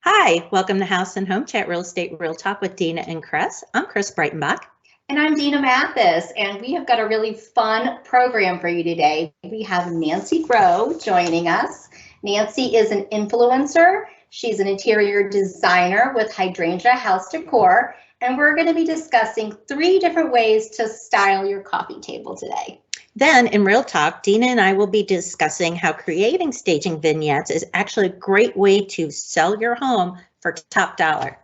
Hi, welcome to House and Home Chat Real Estate Real Talk with Dena and Chris. I'm Chris Breitenbach. And I'm Dena Mathis, and we have got a really fun program for you today. We have Nancy Groh joining us. Nancy is an influencer. She's an interior designer with Hydrangea House Décor, and we're going to be discussing 3 different ways to style your coffee table today. Then in Real Talk, Dena and I will be discussing how creating staging vignettes is actually a great way to sell your home for top dollar.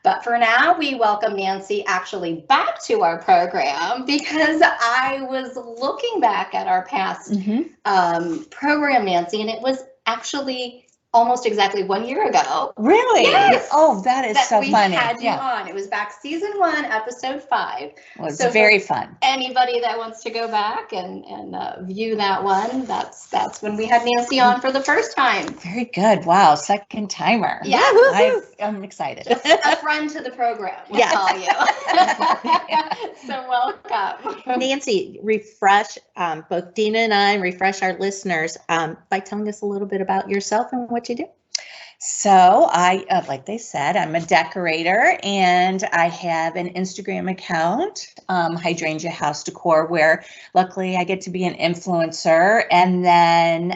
But for now, we welcome Nancy actually back to our program because I was looking back at our past program, Nancy, and it was actually almost exactly 1 year ago. Really? Yes. Oh, that is so funny. We had you on. It was back season 1, episode 5. Well, it's very fun. Anybody that wants to go back and view that one, that's when we had Nancy on for the first time. Very good. Wow, second timer. Yeah, I'm excited. Just a friend to the program, we'll call you. So welcome. Nancy, refresh both Dena and I, refresh our listeners by telling us a little bit about yourself and what you do. So I, like they said, I'm a decorator and I have an Instagram account, Hydrangea House Décor, where luckily I get to be an influencer and then,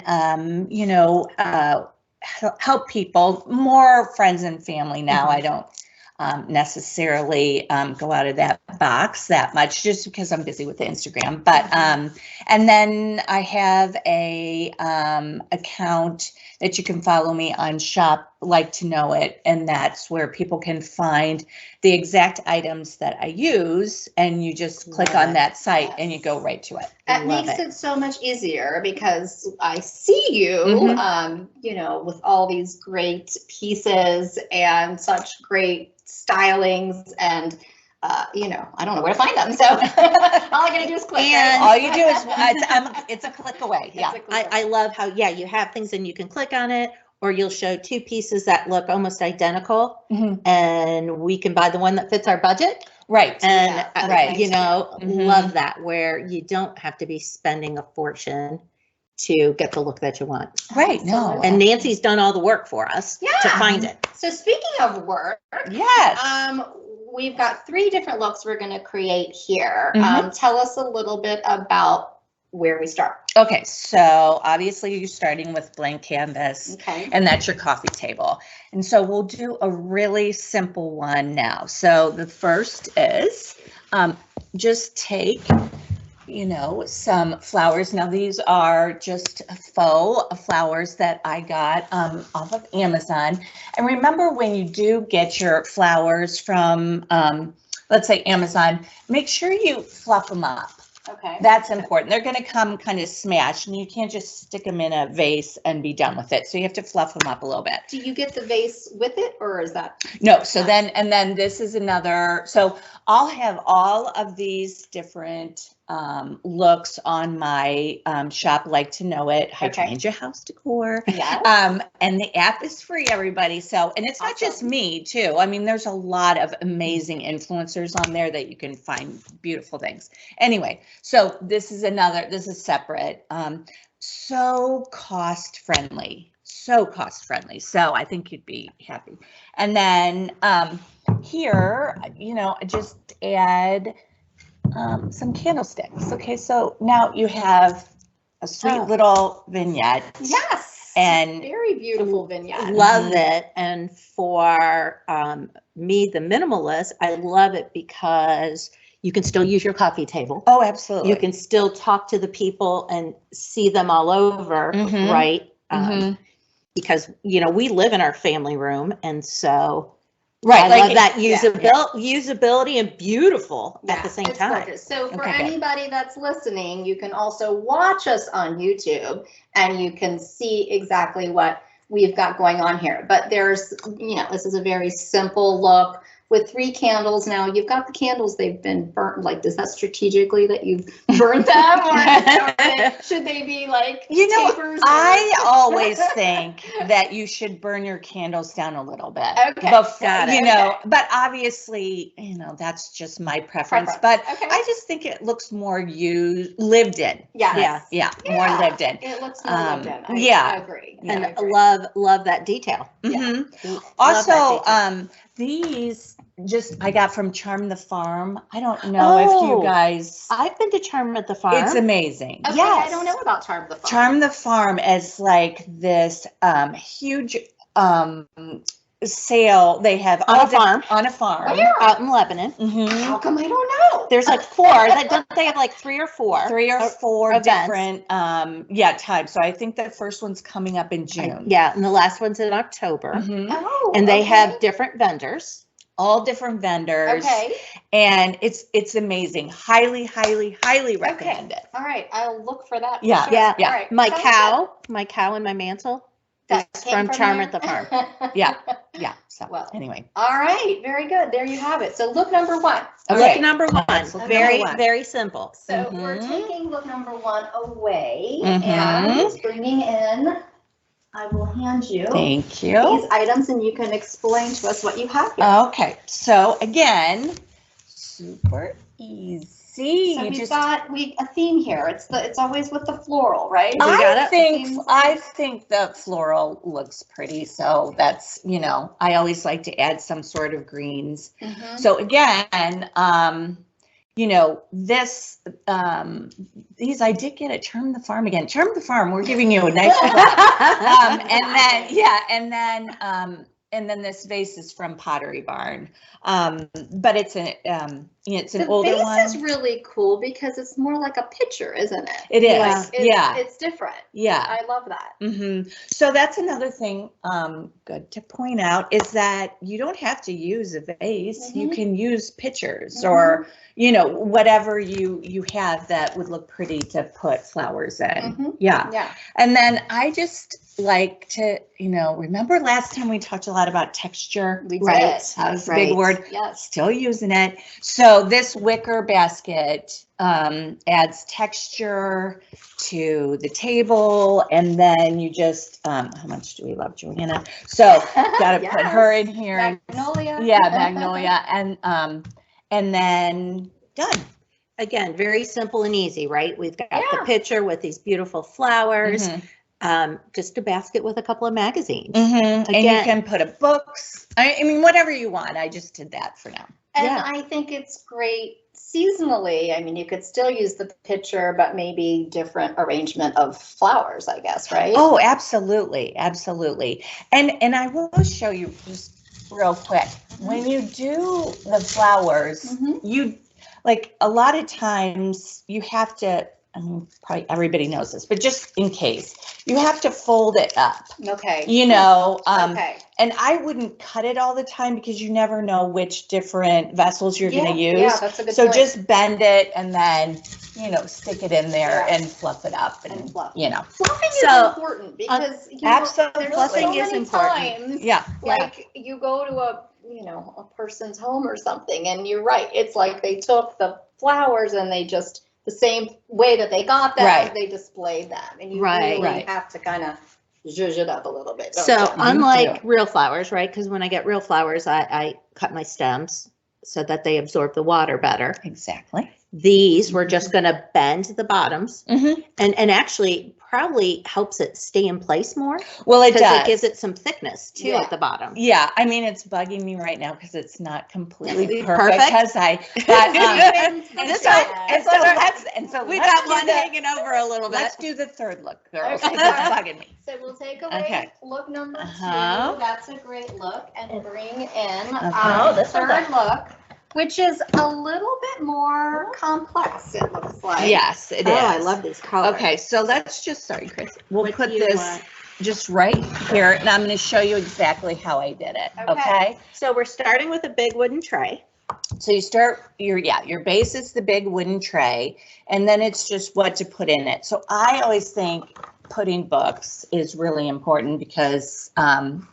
help people, more friends and family now. I don't necessarily go out of that box that much just because I'm busy with the Instagram. But and then I have a account that you can follow me on Shop Like to Know It, and that's where people can find the exact items that I use, and you just click on that site and you go right to it. That makes it so much easier because I see you, with all these great pieces and such great stylings, and I don't know where to find them. So all I gotta do is click. And all you do is it's a click away. Yeah, I love how you have things and you can click on it, or you'll show 2 pieces that look almost identical, and we can buy the one that fits our budget. Right. And right. Love that, where you don't have to be spending a fortune to get the look that you want. Right. No. And Nancy's done all the work for us to find it. So speaking of work, yes. We've got 3 different looks we're going to create here. Tell us a little bit about where we start. Okay, so obviously you're starting with blank canvas, Okay. and that's your coffee table. And so we'll do a really simple one now. So the first is just take, some flowers. Now these are just faux flowers that I got off of Amazon. And remember, when you do get your flowers from, let's say Amazon, make sure you fluff them up. Okay. That's important. They're going to come kind of smashed, and you can't just stick them in a vase and be done with it. So you have to fluff them up a little bit. Do you get the vase with it, or is that? No. So then this is another. So I'll have all of these different looks on my Shop Like to Know It, Hydrangea House Décor. Yes. And the app is free, everybody. So, and it's not just me too. I mean, there's a lot of amazing influencers on there that you can find beautiful things. Anyway, so this is separate. So cost friendly. So I think you'd be happy. And then here, just add some candlesticks. Okay, so now you have a sweet little vignette. Yes. And very beautiful vignette. Love it. And for me, the minimalist, I love it because you can still use your coffee table. Oh, absolutely. You can still talk to the people and see them all over, right? Because, we live in our family room, and so I love that usability and beautiful at the same time. Gorgeous. So for anybody that's listening, you can also watch us on YouTube, and you can see exactly what we've got going on here. But there's, this is a very simple look with 3 candles. Now you've got the candles, they've been burnt. Like, is that strategically that you've burnt them, or should they be like tapers? I always think that you should burn your candles down a little bit. Okay, before, but obviously, that's just my preference. But I just think it looks more lived in. Yes. Yeah, more lived in. It looks more lived in. I agree. And I agree. love that detail. Mm-hmm. Also, these I got from Charm the Farm. I don't know if you guys. I've been to Charm at the Farm. It's amazing. Okay, yes. I don't know about Charm the Farm. Charm the Farm is like this huge sale they have on a farm. Where? Out in Lebanon. Mm-hmm. How come I don't know? There's like 4. Don't they have like 3 or 4? 3 or 4 events. Different times. So I think the first one's coming up in June. Yeah, and the last one's in October. Mm-hmm. Oh, and they have different vendors. All different vendors. Okay. And it's amazing. Highly recommend it. All right, I'll look for that. Yeah. Sure. Yeah. All right. My cow and my mantle. That came from Charm there? at the Farm. Yeah. So Well, anyway. All right, very good. There you have it. So look number 1. Okay. Look number 1. Look Very, number 1. very simple. So we're taking look number 1 away Mhm. and bringing in, I will hand you Thank you. these items and you can explain to us what you have here. Okay. So again, super easy. So we've got a theme here. It's always with the floral, right? I think the floral looks pretty. So that's, I always like to add some sort of greens. Mhm. So again, these I did get at Charm the Farm again. Charm the Farm, we're giving you a nice and then this vase is from Pottery Barn. But it's an older one. The vase is really cool because it's more like a picture, isn't it? It is. It's different. Yeah. I love that. Mm-hmm. So that's another thing good to point out is that you don't have to use a vase. Mm-hmm. You can use pictures or, whatever you have that would look pretty to put flowers in. Mm-hmm. Yeah. And then I just like to, remember last time we talked a lot about texture? We did. That was a big word. Yes. Still using it. So this wicker basket adds texture to the table, and then you just how much do we love Joanna? So got to put her in here. Magnolia. Yeah, magnolia, and then done. Again, very simple and easy, right? We've got the picture with these beautiful flowers. Mm-hmm. Just a basket with a couple of magazines. Mm-hmm. And you can put a books. I mean, whatever you want. I just did that for now. And I think it's great seasonally. I mean, you could still use the picture, but maybe different arrangement of flowers, I guess, right? Oh, absolutely. And I will show you just real quick. When you do the flowers, you like a lot of times you have to, I mean, probably everybody knows this, but just in case, you have to fold it up. Okay. Okay. And I wouldn't cut it all the time because you never know which different vessels you're going to use. Yeah, that's a good So point. just bend it and then, stick it in there and fluff it up and Fluffing is important because absolutely. there's so many important. times, like you go to a person's home or something, and you're right. It's like they took the flowers and they just the same way that they got them, they displayed them, and you really have to kind of zhuzh it up a little bit. So unlike real flowers, right? Because when I get real flowers, I cut my stems so that they absorb the water better. Exactly. These we're just going to bend the bottoms, and actually probably helps it stay in place more. Well, it does. Because it gives it some thickness too at the bottom. Yeah, I mean it's bugging me right now because it's not completely perfect. We got one hanging over a little bit. Let's do the third look, girls. Because it's bugging me. So we'll take away look number 2. That's a great look, and bring in the third look, which is a little bit more complex, it looks like. Yes, it is. Oh, I love these colors. Okay, so let's just, sorry, Chris. We'll put this just right here, and I'm going to show you exactly how I did it. Okay. So we're starting with a big wooden tray. So you start your base is the big wooden tray, and then it's just what to put in it. So I always think putting books is really important because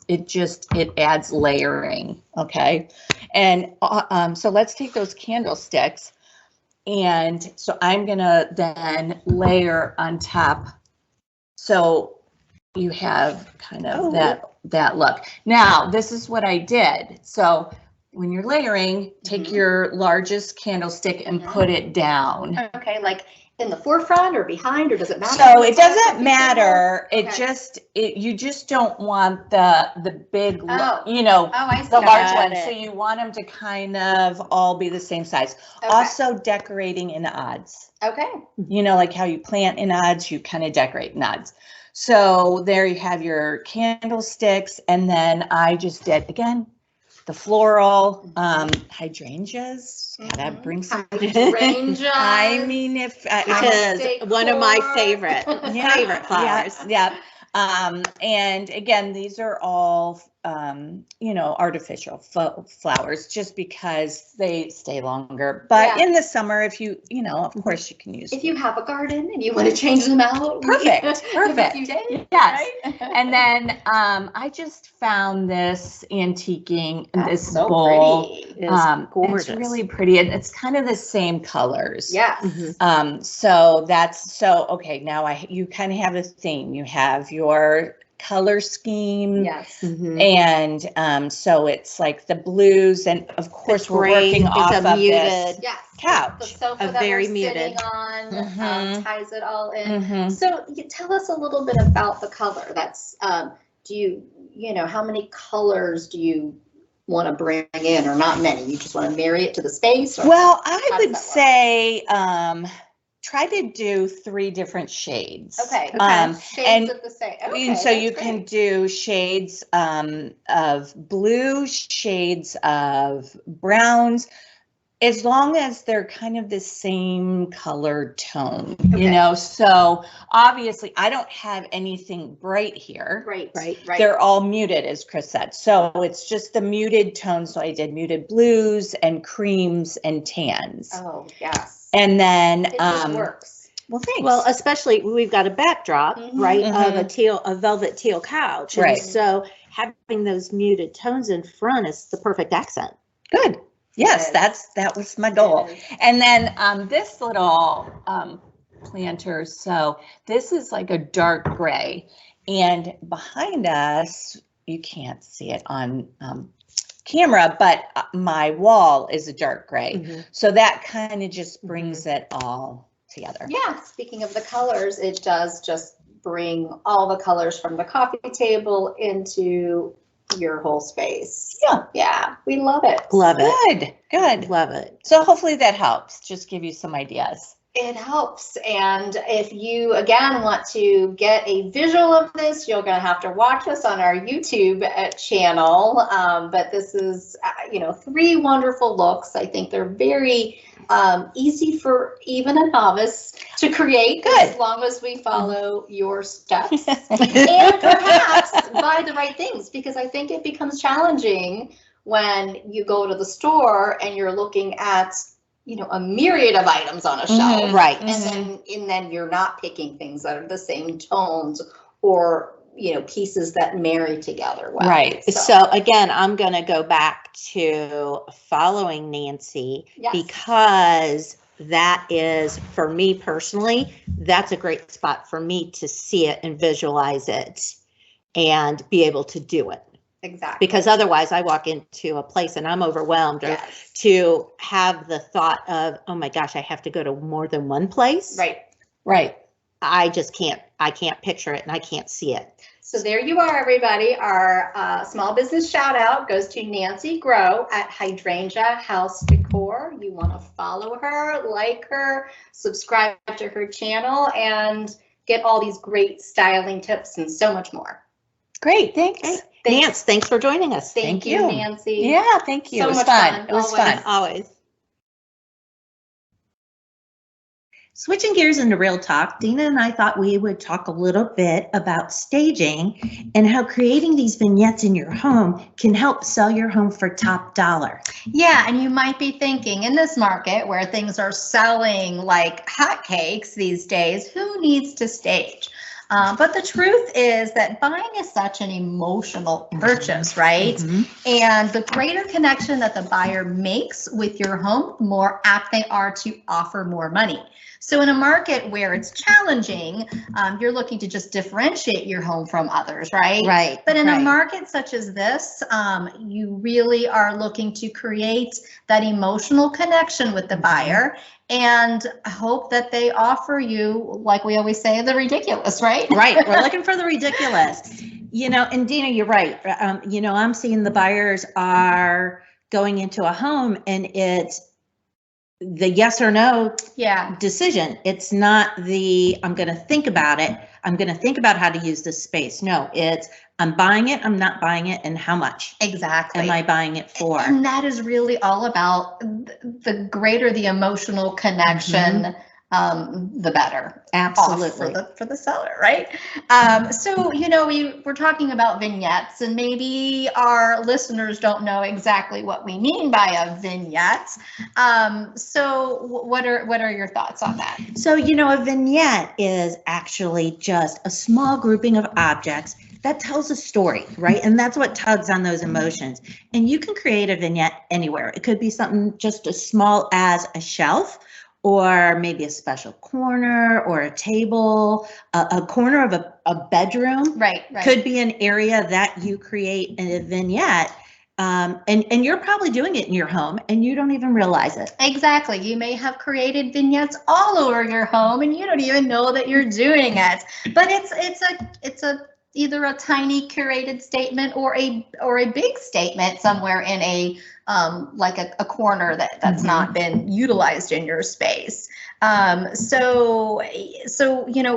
it adds layering. Okay. And so let's take those candlesticks. And so I'm going to then layer on top. So you have kind of that look. Now, this is what I did. So when you're layering, take your largest candlestick and put it down. Okay, like in the forefront or behind, or does it matter? So it doesn't matter. It just, you just don't want the big, you know, I see. the large Got ones. it. So you want them to kind of all be the same size. Okay. Also decorating in odds. Okay. You know, like how you plant in odds, you kind of decorate in odds. So there you have your candlesticks. And then I just did, again, the floral hydrangeas. Gotta bring some. Hydrangeas. I mean, if Which is one of my favorite flowers. Yeah. And again, these are all, you know, artificial flowers just because they stay longer. But in the summer, if you know, of course you can use. If you have a garden and you want to change them out. Perfect. A few days, Yes. right? And then I just found this antiquing, this so bowl. pretty. It's gorgeous. It's really pretty, and it's kind of the same colors. Yes. So okay, now you kind of have a theme. You have your color scheme. Yes. And so it's like the blues, and of course we're working off of this couch. The sofa A that very we're muted. sitting on ties it all in. So tell us a little bit about the color. That's do you know, how many colors do you want to bring in, or not many? You just want to marry it to the space? Or well, I would say try to do 3 different shades. Okay. Shades and of the same. and so you can do shades of blue, shades of browns, as long as they're kind of the same color tone, you know. So obviously I don't have anything bright here. Right. They're all muted, as Chris said. So it's just the muted tones. So I did muted blues and creams and tans. Oh, yes. And then It just works. Well, thanks. Well, especially we've got a backdrop, right, of a velvet teal couch. Right. And so having those muted tones in front is the perfect accent. Good. Yes, that was my goal. And then this little planter, so this is like a dark gray, and behind us, you can't see it on camera, but my wall is a dark gray. So that kind of just brings it all together. Yeah, speaking of the colors, it does just bring all the colors from the coffee table into your whole space. Yeah, we love it. Love it. Good. Love it. So hopefully that helps. Just give you some ideas. It helps. And if you, again, want to get a visual of this, you're going to have to watch us on our YouTube channel. But this is, you know, 3 wonderful looks. I think they're very easy for even a novice to create, as long as we follow your steps and perhaps buy the right things, because I think it becomes challenging when you go to the store and you're looking at, you know, a myriad of items on a shelf, right? And then you're not picking things that are the same tones, or, you know, pieces that marry together well. Right. So again, I'm going to go back to following Nancy, because that is, for me personally, that's a great spot for me to see it and visualize it and be able to do it. Exactly. Because otherwise I walk into a place and I'm overwhelmed, or to have the thought of, oh my gosh, I have to go to more than one place. Right. I just can't, picture it and I can't see it. So there you are, everybody. Our small business shout out goes to Nancy Grow at Hydrangea House Décor. You want to follow her, like her, subscribe to her channel, and get all these great styling tips and so much more. Great. Thanks. Nance, thanks for joining us. Thank you, Nancy. Yeah, thank you. So it was much fun. It was always. fun. Always. Switching gears into real talk, Dena and I thought we would talk a little bit about staging and how creating these vignettes in your home can help sell your home for top dollar. Yeah, and you might be thinking, in this market where things are selling like hotcakes these days, who needs to stage? But the truth is that buying is such an emotional purchase, right? And the greater connection that the buyer makes with your home, the more apt they are to offer more money. So in a market where it's challenging, you're looking to just differentiate your home from others, right? Right. But in a market such as this, you really are looking to create that emotional connection with the buyer and hope that they offer you, like we always say, the ridiculous, right? Right. We're looking for the ridiculous. And Dena, you're right. I'm seeing the buyers are going into a home and it's the yes or no decision. It's not I'm going to think about it. I'm going to think about how to use this space. No, it's I'm buying it. I'm not buying it. And how much exactly am I buying it for? And that is really all about the greater the emotional connection, the better. Absolutely. For the seller, right? So, we're talking about vignettes, and maybe our listeners don't know exactly what we mean by a vignette. So what are your thoughts on that? So, a vignette is actually just a small grouping of objects that tells a story, right? And that's what tugs on those emotions. And you can create a vignette anywhere. It could be something just as small as a shelf, or maybe a special corner or a table, a corner of a bedroom. Right. Could be an area that you create in a vignette. And you're probably doing it in your home and you don't even realize it. Exactly. You may have created vignettes all over your home and you don't even know that you're doing it. But it's either a tiny curated statement or a big statement somewhere in a like a corner that's not been utilized in your space. So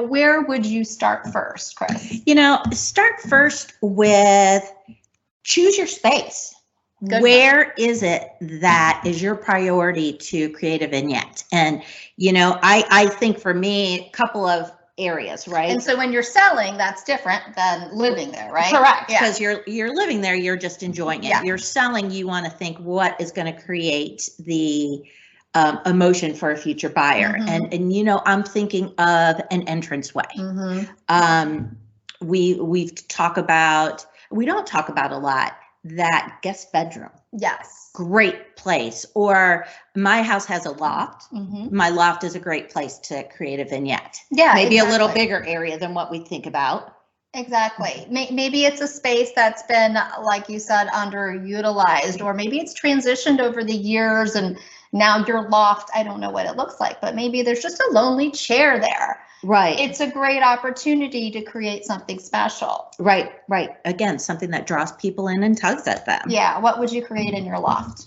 where would you start first, Chris? Start first with choose your space. Where is it that is your priority to create a vignette? And, I think for me, a couple of areas, right? And so when you're selling, that's different than living there, right? Correct. Because you're living there, you're just enjoying it. Yeah. You're selling, you want to think what is going to create the emotion for a future buyer. And I'm thinking of an entranceway. We don't talk about a lot that guest bedroom. Yes. Great place. Or my house has a loft. My loft is a great place to create a vignette. Yeah. Maybe a little bigger area than what we think about. Exactly. Maybe it's a space that's been, like you said, underutilized, or maybe it's transitioned over the years and now your loft, I don't know what it looks like, but maybe there's just a lonely chair there. Right. It's a great opportunity to create something special. Right. Again, something that draws people in and tugs at them. Yeah. What would you create in your loft?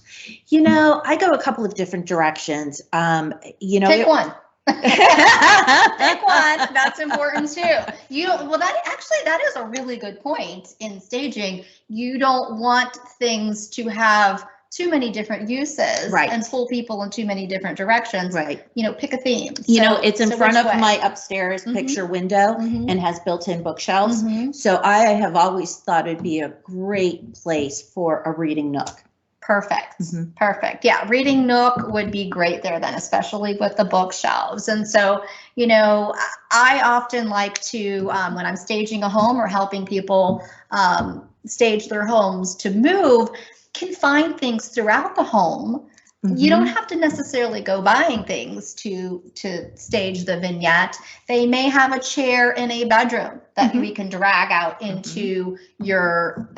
I go a couple of different directions. Pick one. Pick one. That's important too. That is a really good point in staging. You don't want things to have too many different uses and pull people in too many different directions. Right. Pick a theme. It's in front of my upstairs picture window and has built-in bookshelves. So I have always thought it'd be a great place for a reading nook. Perfect. Perfect. Yeah. Reading nook would be great there then, especially with the bookshelves. And so, I often like to, when I'm staging a home or helping people stage their homes to move, can find things throughout the home. You don't have to necessarily go buying things to stage the vignette. They may have a chair in a bedroom that we can drag out into your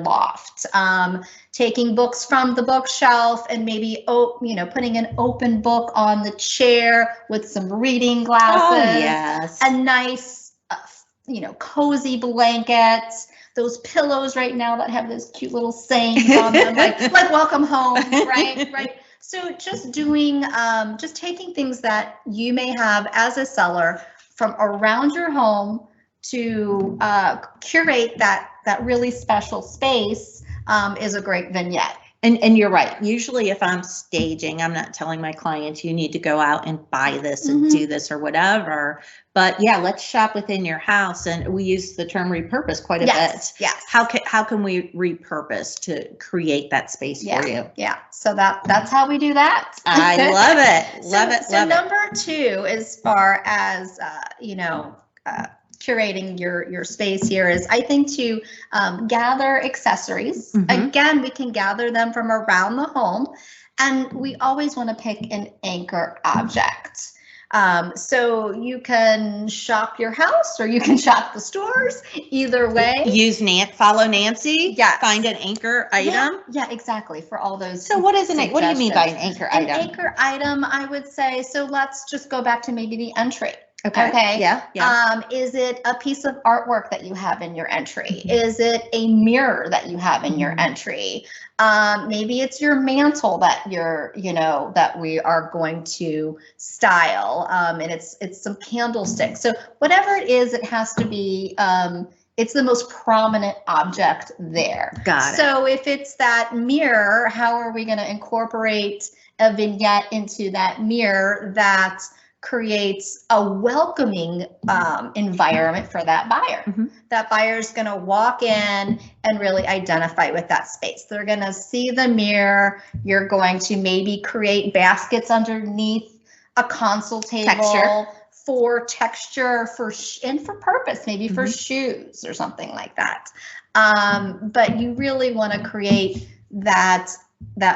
loft. Taking books from the bookshelf and maybe putting an open book on the chair with some reading glasses. Oh, yes. A nice cozy blanket. Those pillows right now that have those cute little sayings on them, like welcome home, right? So just taking things that you may have as a seller from around your home to curate that really special space is a great vignette. And you're right. Usually if I'm staging, I'm not telling my clients you need to go out and buy this and do this or whatever. But yeah, let's shop within your house. And we use the term repurpose quite a bit. Yes. How can we repurpose to create that space for you? Yeah. So that's how we do that. I love it. Love it. So number two, as far as curating your space here is, I think, to gather accessories. Again, we can gather them from around the home, and we always want to pick an anchor object. So you can shop your house or you can shop the stores. Either way. Follow Nancy. Yes. Find an anchor item. Yeah, exactly. For all those. So what is what do you mean by an anchor item? An anchor item, I would say, so let's just go back to maybe the entry. Okay. Yeah. Is it a piece of artwork that you have in your entry? Is it a mirror that you have in your entry? Maybe it's your mantle that that we are going to style, and it's some candlesticks. So whatever it is, it has to be, it's the most prominent object there. Got it. So if it's that mirror, how are we going to incorporate a vignette into that mirror that creates a welcoming environment for that buyer? That buyer is going to walk in and really identify with that space. They're going to see the mirror. You're going to maybe create baskets underneath a console table for texture, and for purpose, maybe for shoes or something like that. But you really want to create that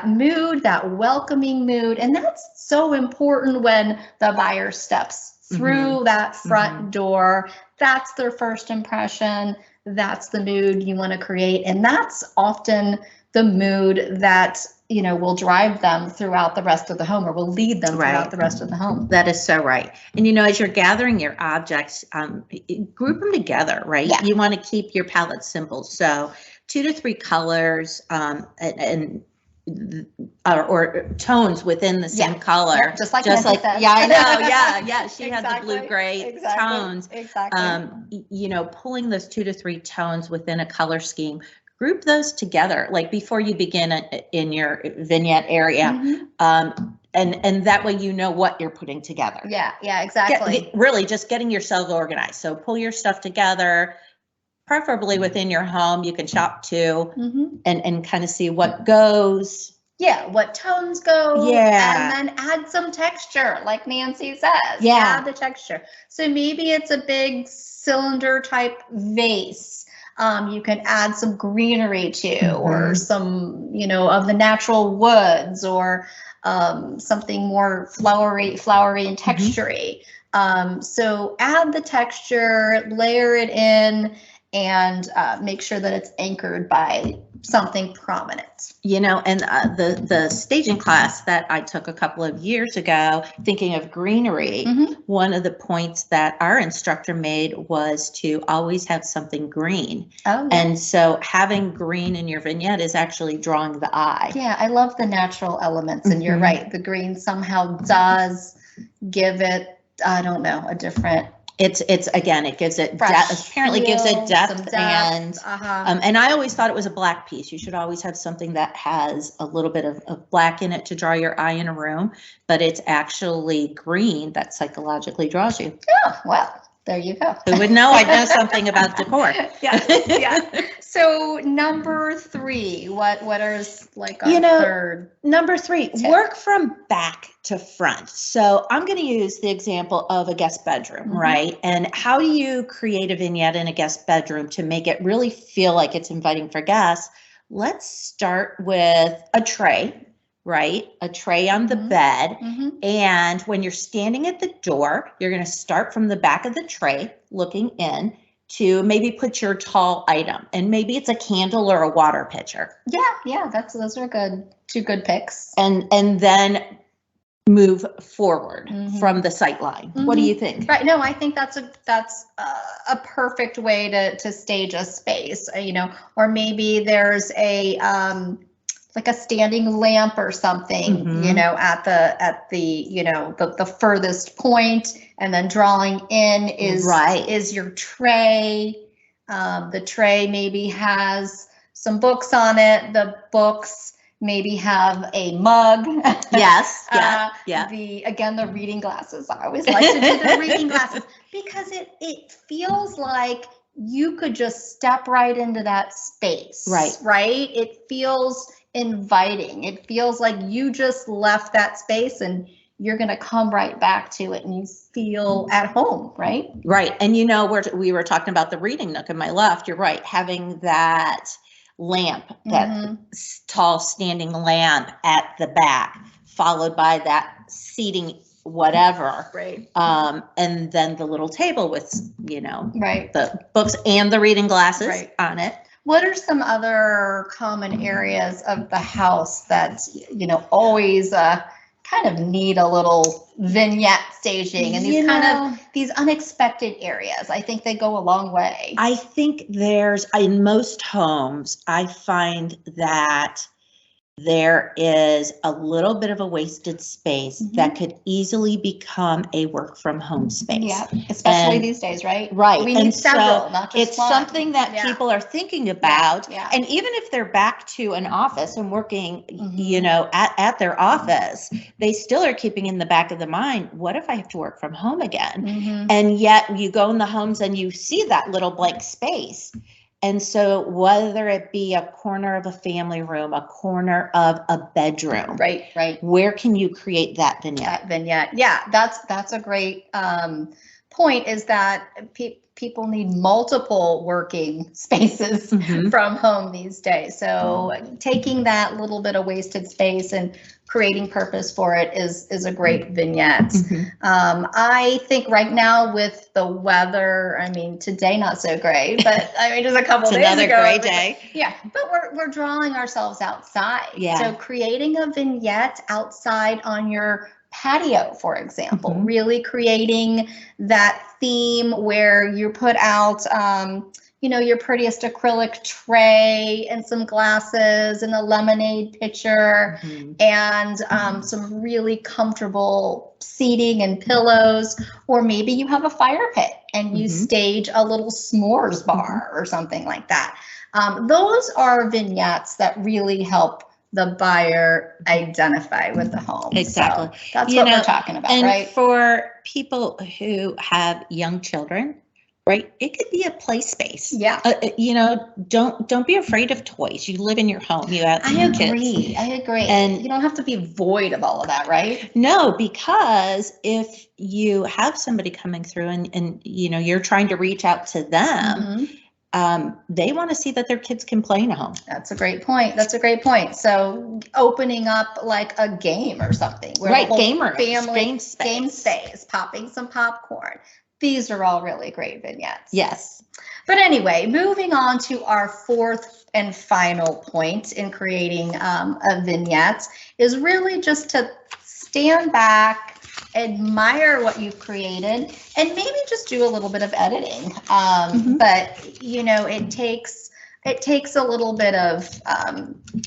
mood, that welcoming mood. And that's so important when the buyer steps through that front door. That's their first impression. That's the mood you want to create. And that's often the mood that, will drive them throughout the rest of the home, or will lead them throughout the rest of the home. That is so right. And, as you're gathering your objects, group them together, right? Yeah. You want to keep your palette simple. So 2 to 3 colors, or tones within the same color. Yeah, just like I know. Yeah. She had the Exactly. blue-gray tones. Exactly. Pulling those 2 to 3 tones within a color scheme, group those together, like before you begin in your vignette area. And that way what you're putting together. Yeah, exactly. Really just getting yourself organized. So pull your stuff together, preferably within your home. You can shop too, and kind of see what goes. Yeah, what tones go. Yeah. And then add some texture, like Nancy says. Yeah. Add the texture. So maybe it's a big cylinder type vase. You can add some greenery to, or some, of the natural woods, or something more flowery and textury. So add the texture, layer it in, and make sure that it's anchored by something prominent. And the staging class that I took a couple of years ago, thinking of greenery, one of the points that our instructor made was to always have something green. Oh, yeah. And so having green in your vignette is actually drawing the eye. Yeah, I love the natural elements, and you're right. The green somehow does give it, I don't know, a different. It gives it apparently gives it depth. And and I always thought it was a black piece. You should always have something that has a little bit of black in it to draw your eye in a room, but it's actually green that psychologically draws you. Oh, well, there you go. Who would know? I'd know something about decor. Yeah. So number 3, what is like our third? Number 3, work from back to front. So I'm going to use the example of a guest bedroom, right? And how do you create a vignette in a guest bedroom to make it really feel like it's inviting for guests? Let's start with a tray, right? A tray on the bed. And when you're standing at the door, you're going to start from the back of the tray, looking in, to maybe put your tall item, and maybe it's a candle or a water pitcher. Yeah, those are good. 2 good picks. And then move forward from the sight line. What do you think? Right. No, I think that's a perfect way to stage a space. Or maybe there's a like a standing lamp or something, at the furthest point, and then drawing in is your tray. The tray maybe has some books on it. The books maybe have a mug. Yes. The reading glasses. I always like to do the reading glasses because it feels like you could just step right into that space. Right. It feels inviting. It feels like you just left that space and you're going to come right back to it and you feel at home, right? Right. And you know, we were talking about the reading nook on my left. You're right. Having that lamp, that tall standing lamp at the back, followed by that seating whatever. Right. And then the little table with, you know, Right. the books and the reading glasses Right. on it. What are some other common areas of the house that, you know, always kind of need a little vignette staging, and these these unexpected areas? I think they go a long way. I think in most homes, I find that there is a little bit of a wasted space that could easily become a work from home space. Yeah, especially these days, right? Right. We need several, not just it's one. something that people are thinking about. Yeah. And even if they're back to an office and working, you know, at their office, they still are keeping in the back of the mind, what if I have to work from home again? And yet you go in the homes and you see that little blank space. And so whether it be a corner of a family room, a corner of a bedroom, right, where can you create that vignette? Yeah, that's a great point, is that people need multiple working spaces from home these days. So taking that little bit of wasted space and creating purpose for it is a great vignette. I think right now with the weather, I mean, today not so great, but I mean, just a couple days ago. Another great day. Yeah, but we're drawing ourselves outside. Yeah. So creating a vignette outside on your patio, for example, really creating that theme where you put out, you know, your prettiest acrylic tray and some glasses and a lemonade pitcher and some really comfortable seating and pillows, or maybe you have a fire pit and you stage a little s'mores bar or something like that. Those are vignettes that really help the buyer identify with the home. Exactly. So that's what we're talking about, and right? For people who have young children, right, it could be a play space. Yeah. You know, don't be afraid of toys. You live in your home. You have I agree. And you don't have to be void of all of that, right? No, because if you have somebody coming through and you know, you're trying to reach out to them, they want to see that their kids can play in a home. That's a great point. So opening up like a game or something, where right, game space, popping some popcorn. These are all really great vignettes. Yes. But anyway, moving on to our fourth and final point in creating a vignette is really just to stand back, admire what you've created, and maybe just do a little bit of editing. But you know, it takes a little bit of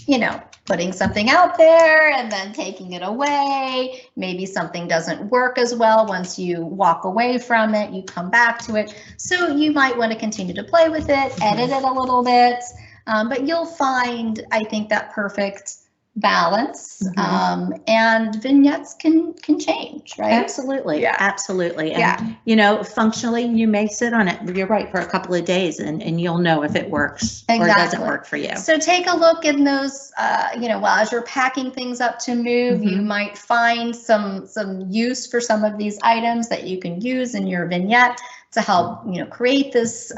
you know, putting something out there and then taking it away. Maybe something doesn't work as well once you walk away from it, you come back to it. So you might want to continue to play with it, edit it a little bit, but you'll find, I think, that perfect balance. And vignettes can change, right? Absolutely. Yeah. Absolutely. And you know, functionally, you may sit on it, you're right, for a couple of days and you'll know if it works or doesn't work for you. So take a look in those, you know, while as you're packing things up to move, you might find some use for some of these items that you can use in your vignette to help, you know, create this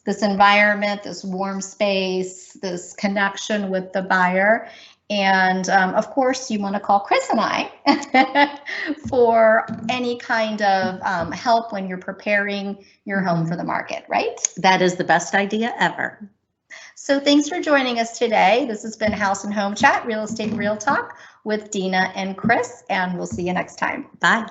this environment, this warm space, this connection with the buyer. And of course, you want to call Chris and I for any kind of help when you're preparing your home for the market, right? That is the best idea ever. So thanks for joining us today. This has been House and Home Chat, Real Estate Real Talk with Dena and Chris, and we'll see you next time. Bye.